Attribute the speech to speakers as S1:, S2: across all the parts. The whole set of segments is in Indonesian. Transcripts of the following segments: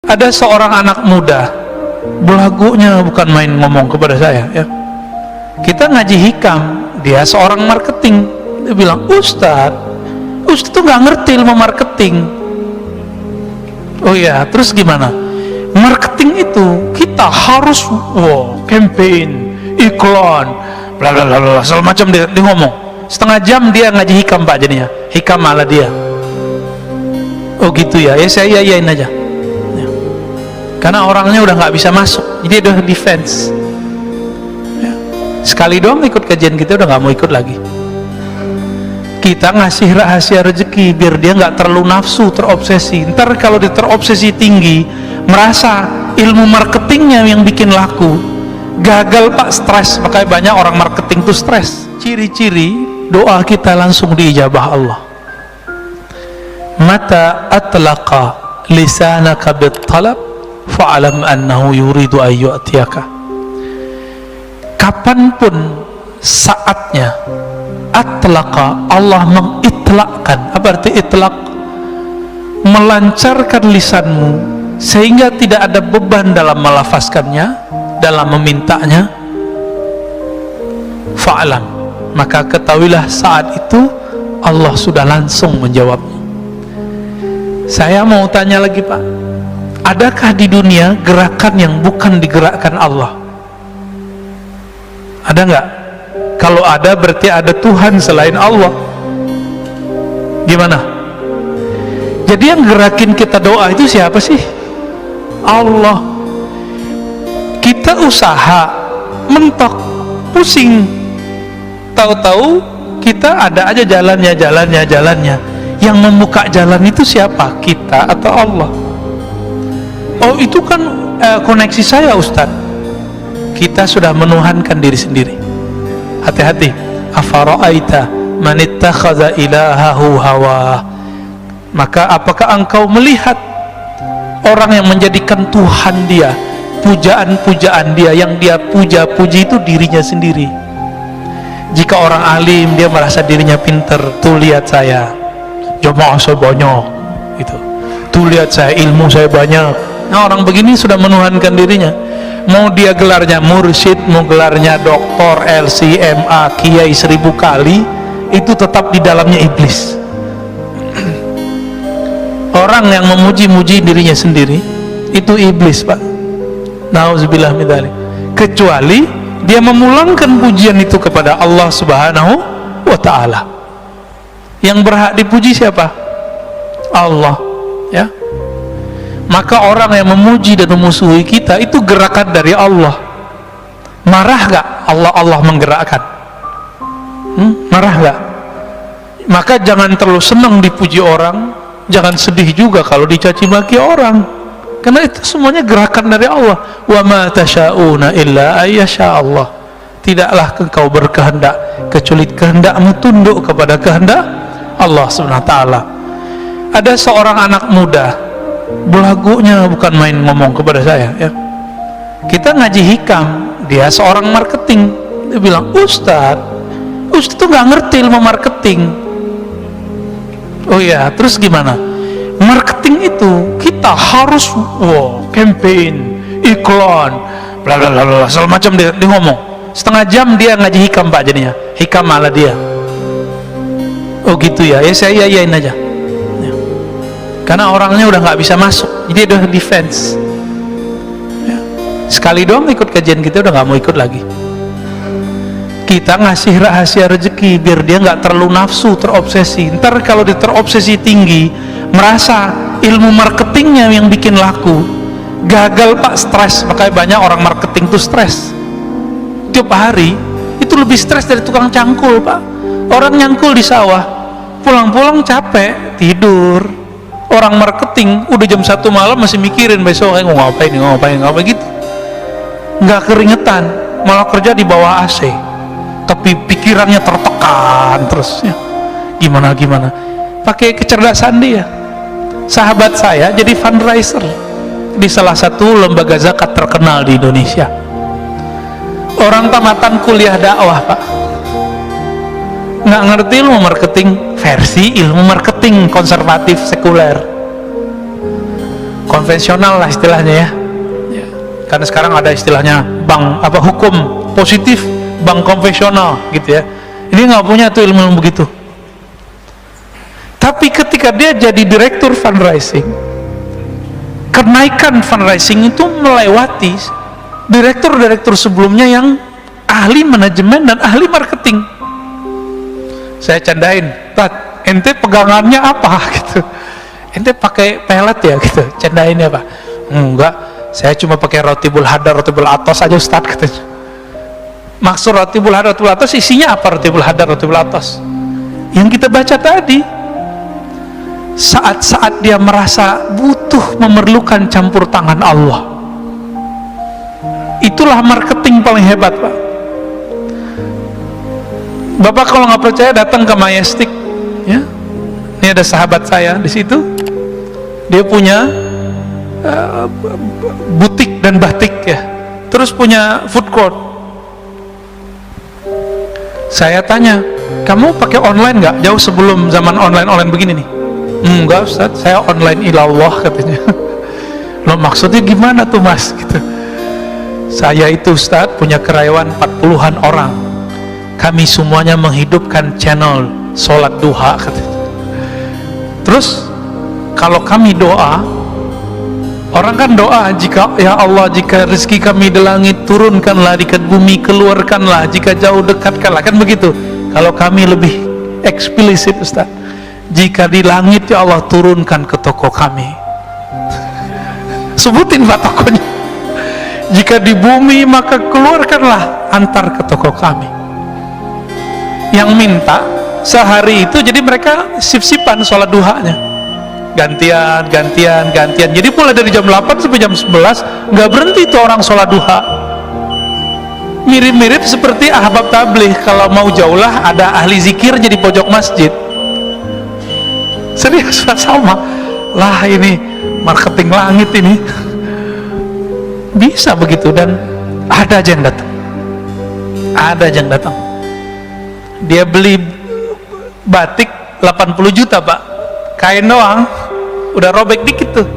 S1: Ada seorang anak muda, belagunya bukan main ngomong kepada saya ya. Kita ngaji hikam, dia seorang marketing. Dia bilang, Ustadz tuh nggak ngerti ilmu marketing. Oh iya, terus gimana? Marketing itu kita harus campaign, iklan, bla bla bla, segala macam. Dia ngomong setengah jam, dia ngaji hikam Pak, jadinya hikam malah dia. Oh gitu ya, saya iyain aja ya. Karena orangnya udah nggak bisa masuk, jadi dia udah defense ya. Sekali doang ikut kajian kita udah nggak mau ikut lagi. Kita ngasih rahasia rezeki biar dia nggak terlalu nafsu, terobsesi. Ntar kalau dia terobsesi tinggi, merasa ilmu marketingnya yang bikin laku, gagal Pak, stres. Makanya banyak orang marketing tuh stres. Ciri-ciri doa kita langsung diijabah Allah. Mata atlaqa lisanaka bit-talab fa'alam annahu yuridu ayyu'tiyaka. Kapanpun saatnya atlaqa, Allah mengitlakkan. Apa arti itlak? Melancarkan lisanmu sehingga tidak ada beban dalam melafazkannya, dalam memintanya. Fa'alam, maka ketahuilah saat itu Allah sudah langsung menjawabmu. Saya mau tanya lagi Pak, adakah di dunia gerakan yang bukan digerakkan Allah? Ada nggak? Kalau ada berarti ada Tuhan selain Allah. Gimana? Jadi yang gerakin kita doa itu siapa sih? Allah. Kita usaha, mentok, pusing, tahu-tahu kita ada aja jalannya. Yang membuka jalan itu siapa? Kita atau Allah? Oh itu kan koneksi saya Ustadz. Kita sudah menuhankan diri sendiri. Hati-hati. Afara'aita man ittakhadha ilahahu hawa. Maka apakah engkau melihat orang yang menjadikan Tuhan dia, pujaan-pujaan dia, yang dia puja-puji itu dirinya sendiri. Jika orang alim dia merasa dirinya pinter, tuh lihat saya jamaah saya banyak itu, tuh lihat saya ilmu saya banyak. Nah orang begini sudah menuhankan dirinya. Mau dia gelarnya mursyid, mau gelarnya doktor, LCMA, kiai 1000 kali, itu tetap di dalamnya iblis. Orang yang memuji-muji dirinya sendiri itu iblis Pak. Nauzubillah min dzalik. Kecuali dia memulangkan pujian itu kepada Allah Subhanahu wa ta'ala. Yang berhak dipuji siapa? Allah ya. Maka orang yang memuji dan memusuhi kita itu gerakan dari Allah. Marah gak Allah menggerakkan? Marah gak? Maka jangan terlalu senang dipuji orang, jangan sedih juga kalau dicaci maki orang, karena itu semuanya gerakan dari Allah. Wa ma tasyauna illa ayyasha Allah. Tidaklah engkau berkehendak kecuali kehendakmu tunduk kepada kehendak Allah Subhanahu wa ta'ala. Ada seorang anak muda, belagunya bukan main ngomong kepada saya ya. Kita ngaji hikam, dia seorang marketing. Dia bilang, Ustadz tuh nggak ngerti ilmu marketing. Oh iya, terus gimana? Marketing itu kita harus campaign, iklan, bla bla bla, segala macam. Dia ngomong setengah jam, dia ngaji hikam Pak, jadinya hikam malah dia. Oh gitu ya, saya iyain aja ya. Karena orangnya udah nggak bisa masuk, jadi dia udah defense ya. Sekali doang ikut kajian kita udah nggak mau ikut lagi. Kita ngasih rahasia rezeki biar dia nggak terlalu nafsu, terobsesi. Ntar kalau dia terobsesi tinggi, merasa ilmu marketingnya yang bikin laku, gagal Pak, stres. Makanya banyak orang marketing tuh stres. Tiap hari itu lebih stres dari tukang cangkul Pak. Orang nyangkul di sawah, pulang-pulang capek, tidur. Orang marketing udah jam 1 malam masih mikirin besok mau ngapain gitu. Nggak keringetan, malah kerja di bawah AC, tapi pikirannya tertekan terus ya. Gimana pakai kecerdasan dia. Sahabat saya jadi fundraiser di salah satu lembaga zakat terkenal di Indonesia. Orang tamatan kuliah dakwah Pak, nggak ngerti ilmu marketing versi ilmu marketing konservatif sekuler. konvensional lah istilahnya ya. Karena sekarang ada istilahnya bank hukum positif, bank konvensional gitu ya. Ini nggak punya tuh ilmu begitu. Tapi ketika dia jadi direktur fundraising, kenaikan fundraising itu melewati direktur-direktur sebelumnya yang ahli manajemen dan ahli marketing. Saya candain, Tat, ente pegangannya apa gitu? Ente pakai pelet ya gitu? Candainnya apa? Enggak, saya cuma pakai rotibul hadar, rotibul atos aja Ustaz katanya. Maksud rotibul hadar, rotibul atos isinya apa? Rotibul hadar, rotibul atos yang kita baca tadi. Saat-saat dia merasa butuh, memerlukan campur tangan Allah, itulah marketing paling hebat, Pak. Bapak kalau nggak percaya datang ke Majestic ya. Ini ada sahabat saya di situ, dia punya butik dan batik ya, terus punya food court. Saya tanya, kamu pakai online nggak? Jauh sebelum zaman online begini nih. Enggak Ustaz, saya online ilallah katanya. Loh maksudnya gimana tuh Mas gitu. Saya itu Ustaz punya karyawan 40-an orang, kami semuanya menghidupkan channel sholat duha katanya. Terus kalau kami doa, orang kan doa, jika ya Allah, jika rezeki kami di langit turunkanlah, di bumi keluarkanlah, jika jauh dekatkanlah, kan begitu. Kalau kami lebih eksplisit Ustaz, jika di langit ya Allah turunkan ke toko kami. Sebutin Pak tokonya. Jika di bumi maka keluarkanlah, antar ke toko kami. Yang minta sehari itu, jadi mereka sip-sipan sholat duhanya, gantian. Jadi mulai dari jam 8 sampai jam 11 nggak berhenti tuh orang sholat duha. Mirip-mirip seperti ahbab tabligh, kalau mau jauh lah ada ahli zikir jadi pojok masjid. Serius sama lah, ini marketing langit ini. Bisa begitu, dan ada aja yang datang. Dia beli batik 80 juta Pak, kain doang udah robek dikit tuh,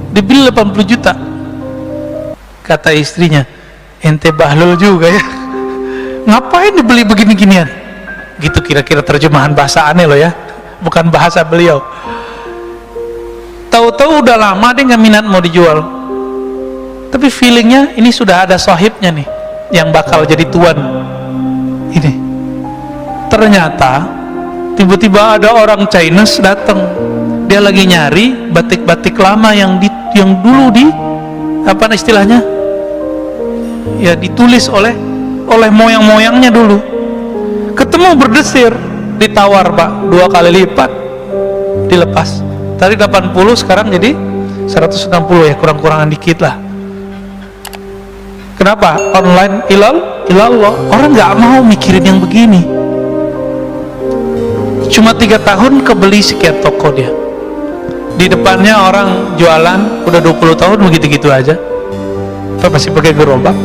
S1: dibeli 80 juta. Kata istrinya, ente bahlul juga ya, ngapain dibeli begini-ginian gitu, kira-kira terjemahan bahasa aneh loh ya, bukan bahasa beliau. Tahu-tahu udah lama dia nggak minat mau dijual, tapi feelingnya ini sudah ada sahibnya nih yang bakal jadi tuan ini. Ternyata tiba-tiba ada orang Chinese datang, dia lagi nyari batik-batik lama yang dulu apa istilahnya ya, ditulis oleh moyang-moyangnya dulu. Ketemu berdesir, ditawar Pak 2 kali lipat, dilepas. Tadi 80 sekarang jadi 160 ya, kurang-kurangan dikit lah. Kenapa? Online ilallah. Orang nggak mau mikirin yang begini. Cuma 3 tahun kebeli sekian toko dia. Di depannya orang jualan udah 20 tahun begitu-gitu aja. Pak masih pakai gerobak.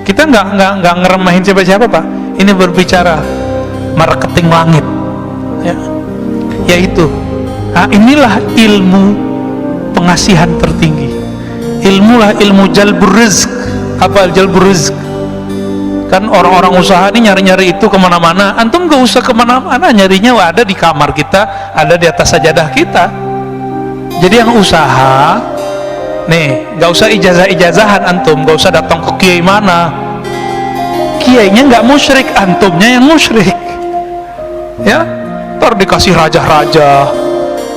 S1: Kita nggak ngeremahin siapa-siapa Pak. Ini berbicara marketing langit. Ya, yaitu. Nah, inilah ilmu pengasihan tertinggi. Ilmu jalbur rizq. Apa jalbur rizq? Kan orang-orang usaha ini nyari-nyari itu kemana-mana. Antum gak usah kemana-mana, nyarinya ada di kamar kita, ada di atas sajadah kita. Jadi yang usaha nih, gak usah ijazah-ijazahan antum, gak usah datang ke kiai mana. Kiainya gak musyrik, antumnya yang musyrik ya. Ntar dikasih raja-raja,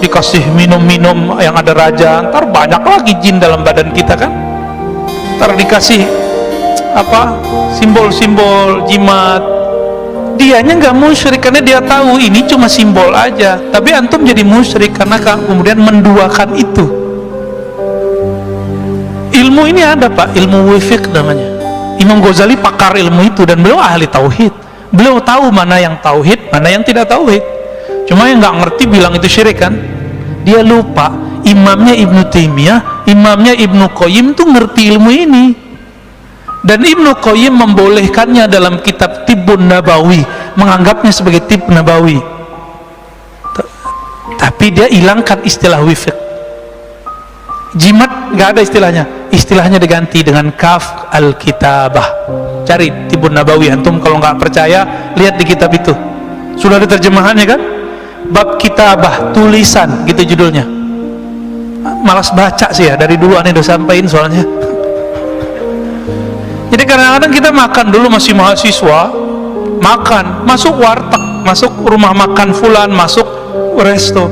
S1: dikasih minum-minum yang ada raja, ntar banyak lagi jin dalam badan kita kan. Ntar dikasih apa, simbol-simbol jimat. Dianya nggak musyrik karena dia tahu ini cuma simbol aja, tapi antum jadi musyrik karena kemudian menduakan itu. Ilmu ini ada Pak, ilmu fiqh namanya. Imam Ghazali pakar ilmu itu, dan beliau ahli tauhid. Beliau tahu mana yang tauhid, mana yang tidak tauhid. Cuma yang nggak ngerti bilang itu syirik kan. Dia lupa imamnya Ibnu Taimiyah, imamnya Ibnu Qayyim tuh ngerti ilmu ini. Dan Ibnu Qayyim membolehkannya dalam kitab Tibbun Nabawi, menganggapnya sebagai tib nabawi. Tapi dia hilangkan istilah wifiq. Jimat nggak ada istilahnya diganti dengan kaf al-kitabah. Cari Tibun Nabawi, antum kalau nggak percaya lihat di kitab itu, sudah ada terjemahannya kan, bab kitabah, tulisan gitu judulnya. Malas baca sih ya, dari dulu aneh udah sampein soalnya. Jadi kadang-kadang kita makan dulu masih mahasiswa, makan, masuk warteg, masuk rumah makan fulan, masuk resto,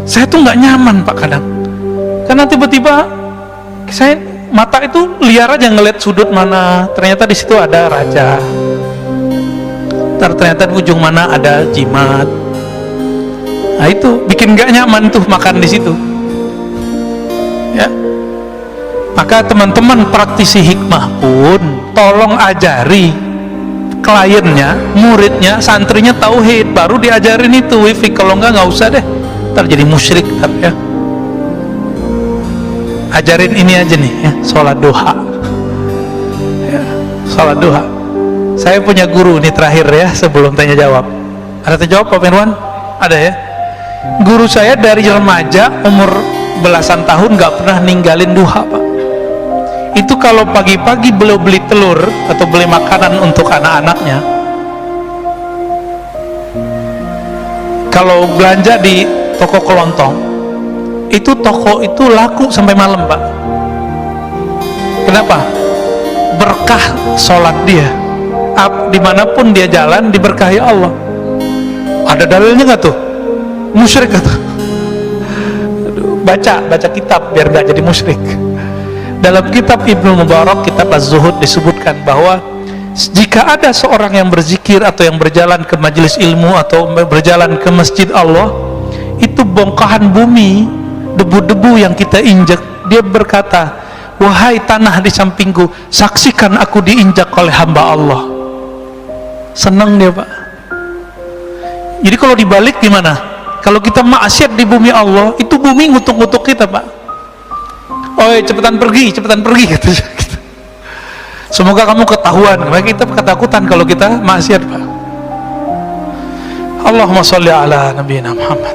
S1: saya tuh nggak nyaman Pak kadang, karena tiba-tiba saya mata itu liar aja ngeliat sudut mana, ternyata di situ ada raja, ternyata di ujung mana ada jimat. Nah itu bikin nggak nyaman tuh makan di situ. Ya, maka teman-teman praktisi hikmah pun tolong ajari kliennya, muridnya, santrinya tauhid, baru diajarin itu wifi. Kalau nggak usah deh, ntar jadi musyrik ya. Ajarin ini aja nih ya, sholat duha ya, sholat duha. Saya punya guru ini terakhir ya, sebelum tanya jawab. Ada tanya jawab Pak Mirwan? Ada ya. Guru saya dari remaja umur belasan tahun nggak pernah ninggalin duha Pak. Itu kalau pagi-pagi beliau beli telur atau beli makanan untuk anak-anaknya, kalau belanja di toko kelontong, itu toko itu laku sampai malam Pak. Kenapa? Berkah sholat dia, dimanapun dia jalan diberkahi Allah. Ada dalilnya nggak tuh? Musyrik atau? Baca kitab biar nggak jadi musyrik. Dalam kitab Ibnu Mubarak, kitab Az-Zuhud, disebutkan bahwa jika ada seorang yang berzikir atau yang berjalan ke majelis ilmu atau berjalan ke masjid Allah, itu bongkahan bumi, debu-debu yang kita injak, dia berkata, wahai tanah di sampingku, saksikan aku diinjak oleh hamba Allah. Senang dia Pak. Jadi kalau dibalik gimana? Kalau kita maksiat di bumi Allah, itu bumi ngutuk-ngutuk kita Pak. Oi cepetan pergi gitu. Semoga kamu ketahuan. Maka kita ketakutan kalau kita maksiat Pak. Allahumma sholli ala nabiyina Muhammad.